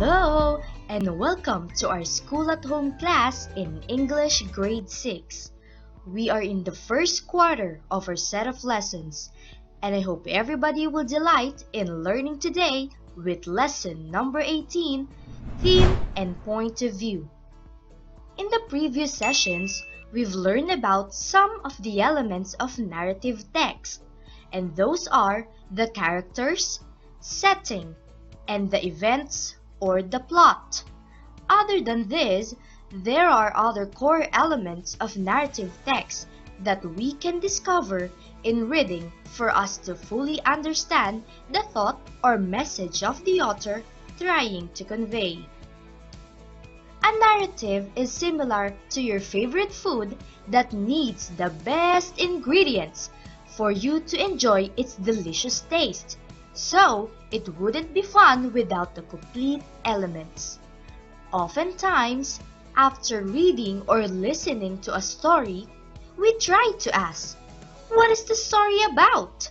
Hello and welcome to our School at Home class in English Grade 6. We are in the first quarter of our set of lessons, and I hope everybody will delight in learning today with lesson number 18, Theme and Point of View. In the previous sessions, we've learned about some of the elements of narrative text, and those are the characters, setting, and the events or the plot. Other than this, there are other core elements of narrative text that we can discover in reading for us to fully understand the thought or message of the author trying to convey. A narrative is similar to your favorite food that needs the best ingredients for you to enjoy its delicious taste. So, it wouldn't be fun without the complete elements. Oftentimes, after reading or listening to a story, we try to ask, what is the story about?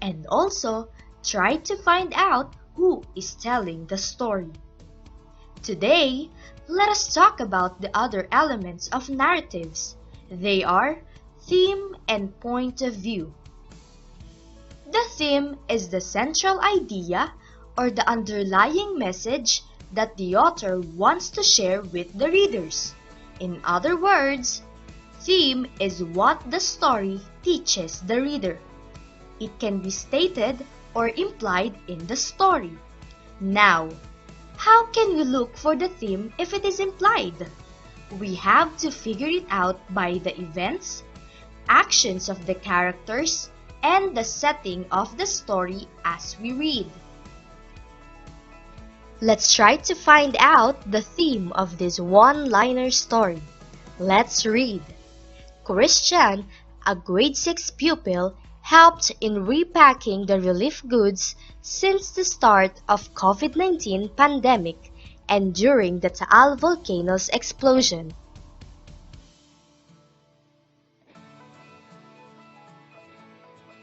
And also, try to find out who is telling the story. Today, let us talk about the other elements of narratives. They are theme and point of view. The theme is the central idea or the underlying message that the author wants to share with the readers. In other words, theme is what the story teaches the reader. It can be stated or implied in the story. Now, how can we look for the theme if it is implied? We have to figure it out by the events, actions of the characters, and the setting of the story as we read. Let's try to find out the theme of this one-liner story. Let's read. Christian, a grade 6 pupil, helped in repacking the relief goods since the start of COVID-19 pandemic and during the Taal volcano's explosion.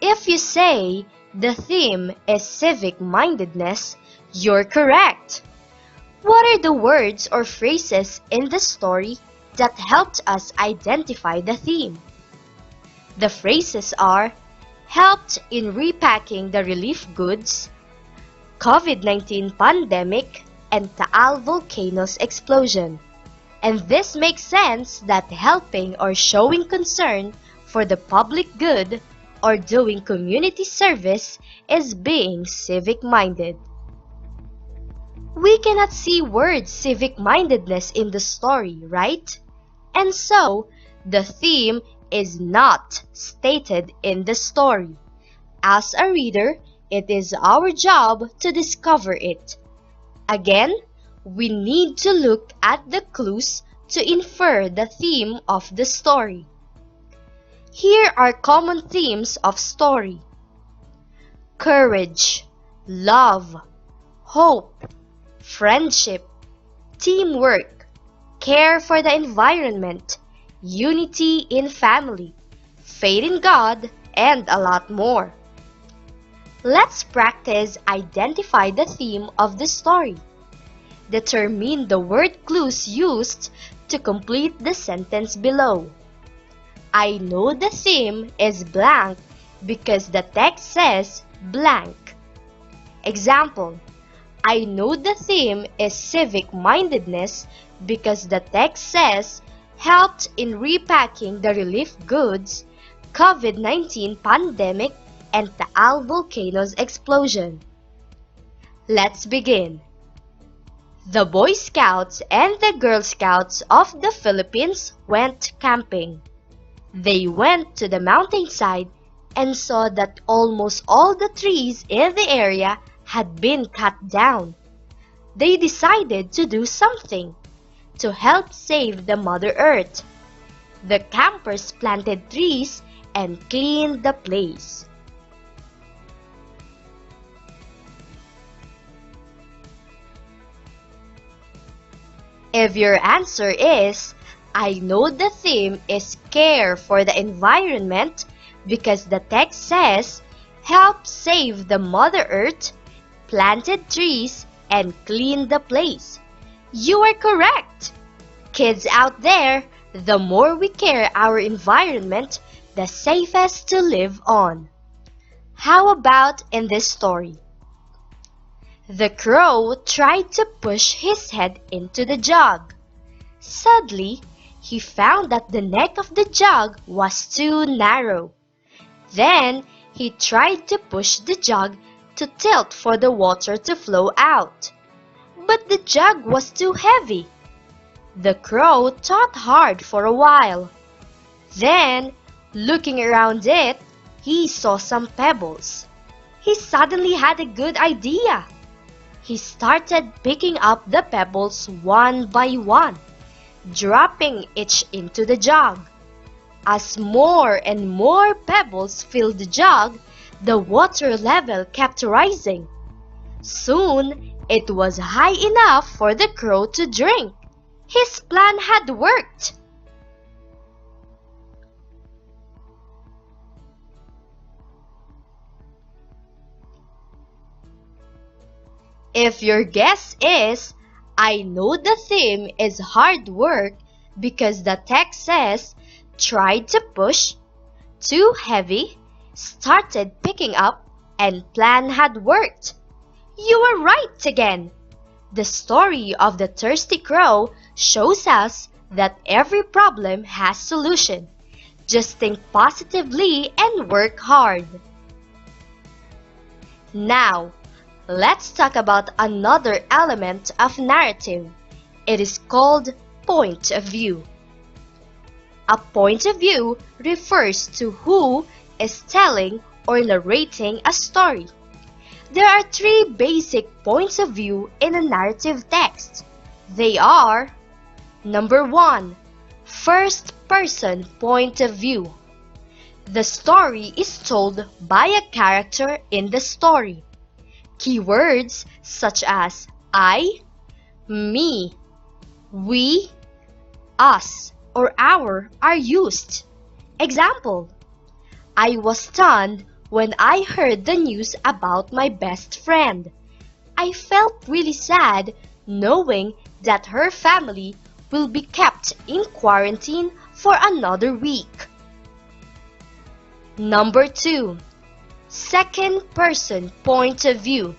If you say the theme is civic-mindedness, you're correct. What are the words or phrases in the story that helped us identify the theme? The phrases are helped in repacking the relief goods, COVID-19 pandemic, and Taal volcano's explosion. And this makes sense that helping or showing concern for the public good or doing community service is being civic-minded. We cannot see word civic-mindedness in the story, right? And so, the theme is not stated in the story. As a reader, it is our job to discover it. Again, we need to look at the clues to infer the theme of the story. Here are common themes of story: courage, love, hope, friendship, teamwork, care for the environment, unity in family, faith in God, and a lot more. Let's practice identify the theme of the story. Determine the word clues used to complete the sentence below. I know the theme is blank because the text says blank. Example, I know the theme is civic-mindedness because the text says helped in repacking the relief goods, COVID-19 pandemic, and Taal volcano's explosion. Let's begin. The Boy Scouts and the Girl Scouts of the Philippines went camping. They went to the mountainside and saw that almost all the trees in the area had been cut down. They decided to do something to help save the Mother Earth. The campers planted trees and cleaned the place. If your answer is, I know the theme is care for the environment because the text says help save the Mother Earth, planted trees, and clean the place. You are correct! Kids out there, the more we care our environment, the safest to live on. How about in this story? The crow tried to push his head into the jug. Suddenly, he found that the neck of the jug was too narrow. Then, he tried to push the jug to tilt for the water to flow out. But the jug was too heavy. The crow thought hard for a while. Then, looking around it, he saw some pebbles. He suddenly had a good idea. He started picking up the pebbles one by one, dropping each into the jug. As more and more pebbles filled the jug, the water level kept rising. Soon, it was high enough for the crow to drink. His plan had worked. If your guess is, I know the theme is hard work because the text says, tried to push, too heavy, started picking up, and plan had worked. You were right again. The story of the thirsty crow shows us that every problem has solution. Just think positively and work hard. Now, let's talk about another element of narrative. It is called point of view. A point of view refers to who is telling or narrating a story. There are three basic points of view in a narrative text. They are: number 1, first person point of view. The story is told by a character in the story. Keywords such as I, me, we, us, or our are used. Example: I was stunned when I heard the news about my best friend. I felt really sad knowing that her family will be kept in quarantine for another week. Number 2, second person point of view.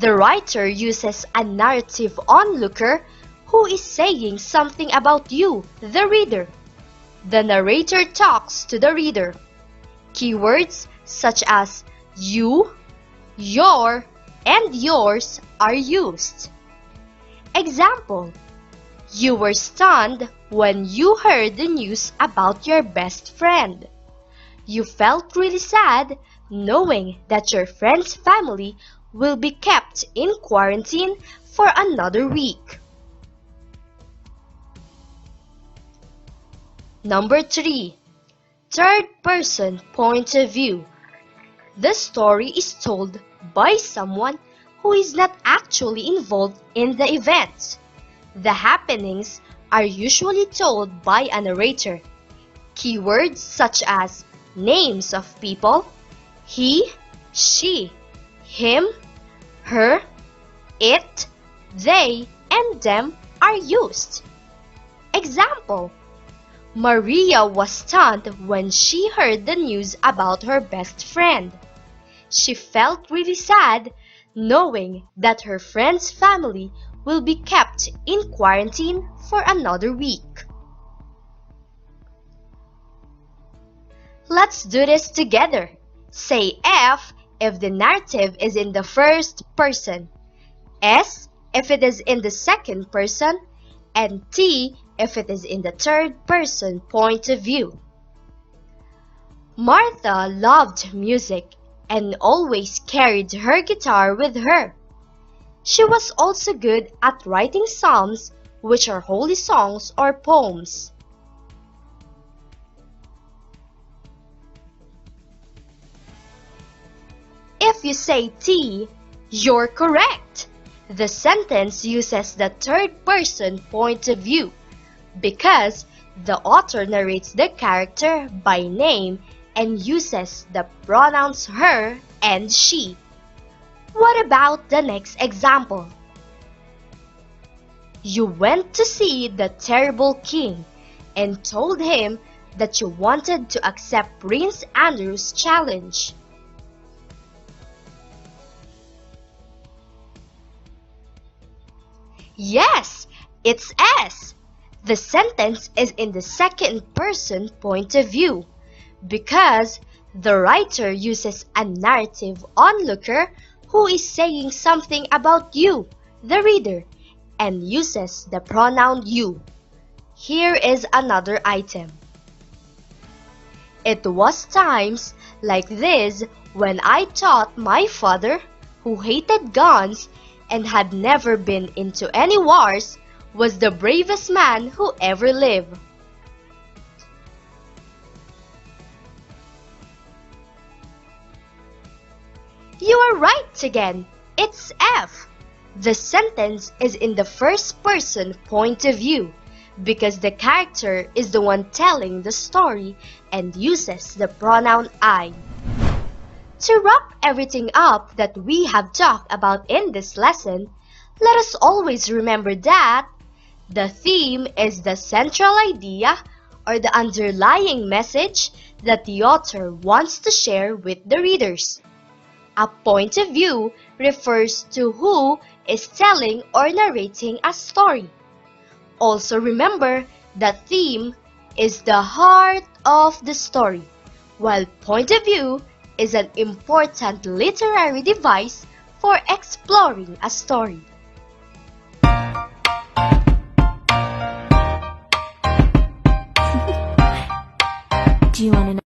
The writer uses a narrative onlooker who is saying something about you, the reader. The narrator talks to the reader. Keywords such as you, your, and yours are used. Example: you were stunned when you heard the news about your best friend. You felt really sad knowing that your friend's family will be kept in quarantine for another week. Number 3, third person point of view. The story is told by someone who is not actually involved in the events. The happenings are usually told by a narrator. Keywords such as names of people, he, she, him, her, it, they, and them are used. Example: Maria was stunned when she heard the news about her best friend. She felt really sad knowing that her friend's family will be kept in quarantine for another week. Let's do this together. Say F if the narrative is in the first person, S if it is in the second person, and T if it is in the third person point of view. Martha loved music and always carried her guitar with her. She was also good at writing psalms, which are holy songs or poems. If you say T, you're correct. The sentence uses the third person point of view because the author narrates the character by name and uses the pronouns her and she. What about the next example? You went to see the terrible king and told him that you wanted to accept Prince Andrew's challenge. Yes, it's S. The sentence is in the second person point of view because the writer uses a narrative onlooker who is saying something about you, the reader, and uses the pronoun you. Here is another item. It was times like this when I taught my father, who hated guns and had never been into any wars, was the bravest man who ever lived. You are right again. It's F. The sentence is in the first person point of view because the character is the one telling the story and uses the pronoun I. To wrap everything up that we have talked about in this lesson, let us always remember that the theme is the central idea or the underlying message that the author wants to share with the readers. A point of view refers to who is telling or narrating a story. Also remember that theme is the heart of the story, while point of view is an important literary device for exploring a story. Do you want to know?